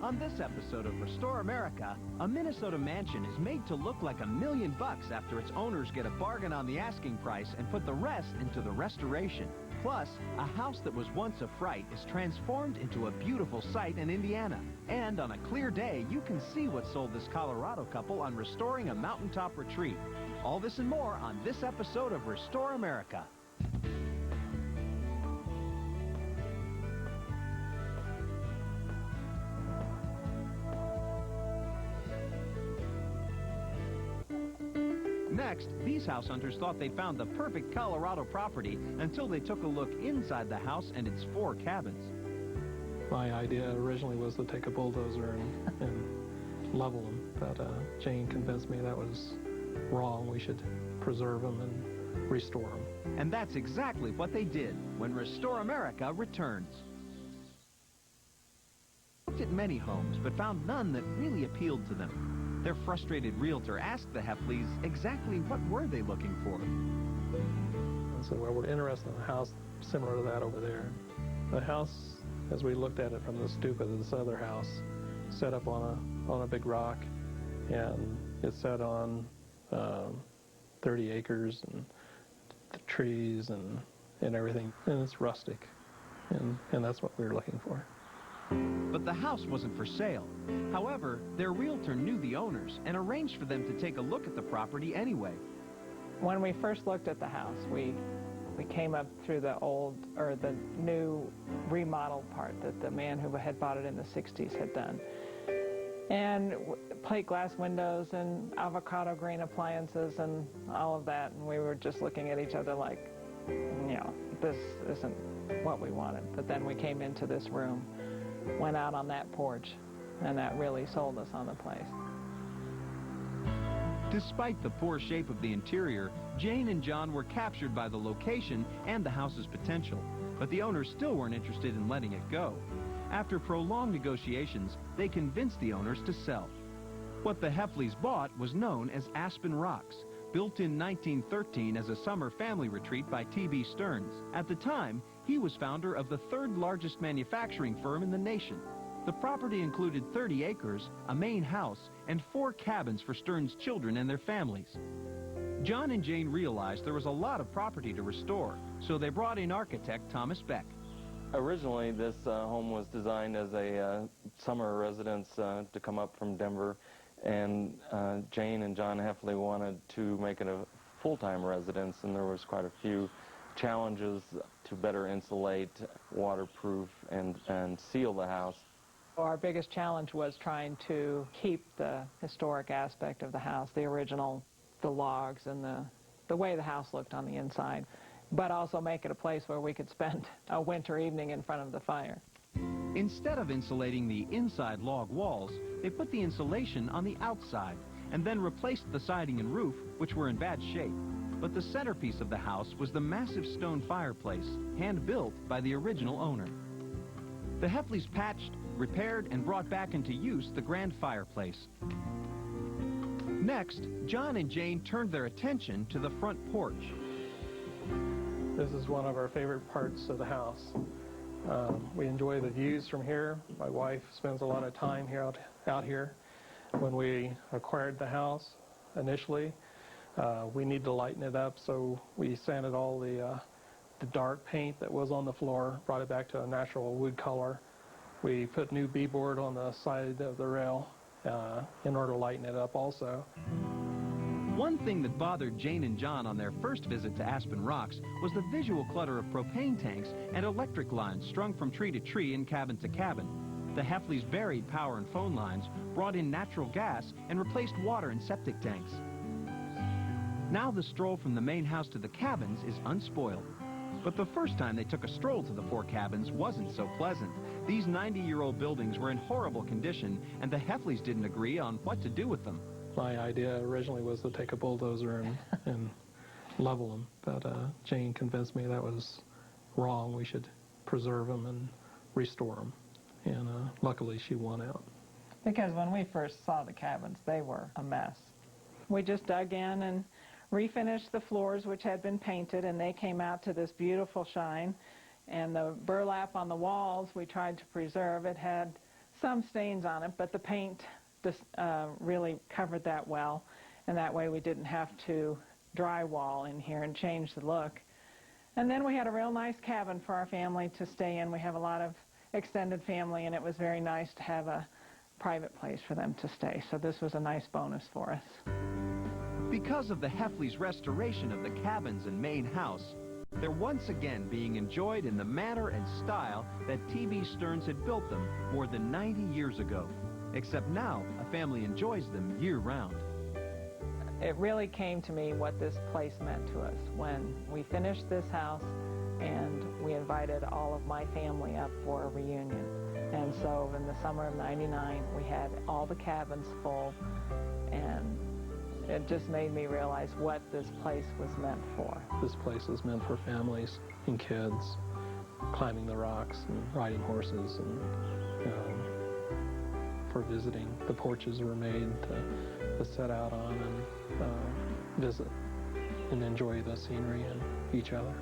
On this episode of Restore America, a Minnesota mansion is made to look like $1 million after its owners get a bargain on the asking price and put the rest into the restoration. Plus, a house that was once a fright is transformed into a beautiful sight in Indiana. And on a clear day, you can see what sold this Colorado couple on restoring a mountaintop retreat. All this and more on this episode of Restore America. Next, these house hunters thought they'd found the perfect Colorado property until they took a look inside the house and its 4 cabins. My idea originally was to take a bulldozer and level them, but Jane convinced me that was wrong. We should preserve them and restore them. And that's exactly what they did when Restore America returns. Looked at many homes, but found none that really appealed to them. Their frustrated realtor asked the Hefleys exactly what were they looking for. I said, well, we're interested in a house similar to that over there. The house, as we looked at it from the stoop of this other house, set up on a big rock, and it's set on 30 acres and the trees and everything, and it's rustic, and that's what we were looking for. But the house wasn't for sale. However, their realtor knew the owners and arranged for them to take a look at the property anyway. When we first looked at the house, we came up through the new remodel part that the man who had bought it in the 60s had done. And plate glass windows and avocado green appliances and all of that, and we were just looking at each other like, you know, this isn't what we wanted. But then we came into this room, went out on that porch, and that really sold us on the place. Despite the poor shape of the interior, Jane and John were captured by the location and the house's potential, but the owners still weren't interested in letting it go. After prolonged negotiations, they convinced the owners to sell. What the Hefleys bought was known as Aspen Rocks, built in 1913 as a summer family retreat by T.B. Stearns. At the time, he was founder of the 3rd largest manufacturing firm in the nation. The property included 30 acres, a main house, and 4 cabins for Stearns' children and their families. John and Jane realized there was a lot of property to restore, so they brought in architect Thomas Beck. Originally, this home was designed as a summer residence to come up from Denver, and Jane and John Hefley wanted to make it a full-time residence, and there was quite a few challenges to better insulate, waterproof, and seal the house. Our biggest challenge was trying to keep the historic aspect of the house, the original, the logs, and the way the house looked on the inside, but also make it a place where we could spend a winter evening in front of the fire. Instead of insulating the inside log walls, they put the insulation on the outside and then replaced the siding and roof, which were in bad shape. But the centerpiece of the house was the massive stone fireplace, hand-built by the original owner. The Hefleys patched, repaired, and brought back into use the grand fireplace. Next, John and Jane turned their attention to the front porch. This is one of our favorite parts of the house. We enjoy the views from here. My wife spends a lot of time here out here. When we acquired the house initially, we need to lighten it up, so we sanded all the dark paint that was on the floor, brought it back to a natural wood color. We put new beadboard on the side of the rail in order to lighten it up also. One thing that bothered Jane and John on their first visit to Aspen Rocks was the visual clutter of propane tanks and electric lines strung from tree to tree and cabin to cabin. The Hefleys varied power and phone lines, brought in natural gas, and replaced water and septic tanks. Now the stroll from the main house to the cabins is unspoiled. But the first time they took a stroll to the 4 cabins wasn't so pleasant. These 90-year-old buildings were in horrible condition, and the Hefleys didn't agree on what to do with them. My idea originally was to take a bulldozer and level them, but Jane convinced me that was wrong. We should preserve them and restore them, and luckily she won out. Because when we first saw the cabins, they were a mess. We just dug in and refinished the floors, which had been painted, and they came out to this beautiful shine. And the burlap on the walls we tried to preserve. It had some stains on it, but the paint just really covered that well, and that way we didn't have to drywall in here and change the look. And then we had a real nice cabin for our family to stay in. We have a lot of extended family, and it was very nice to have a private place for them to stay. So this was a nice bonus for us. Because of the Hefley's restoration of the cabins and main house, they're once again being enjoyed in the manner and style that T.B. Stearns had built them more than 90 years ago. Except now, a family enjoys them year-round. It really came to me what this place meant to us when we finished this house and we invited all of my family up for a reunion. And so in the summer of '99, we had all the cabins full, and it just made me realize what this place was meant for. This place is meant for families and kids, climbing the rocks and riding horses, and for visiting. The porches were made to set out on and visit and enjoy the scenery and each other.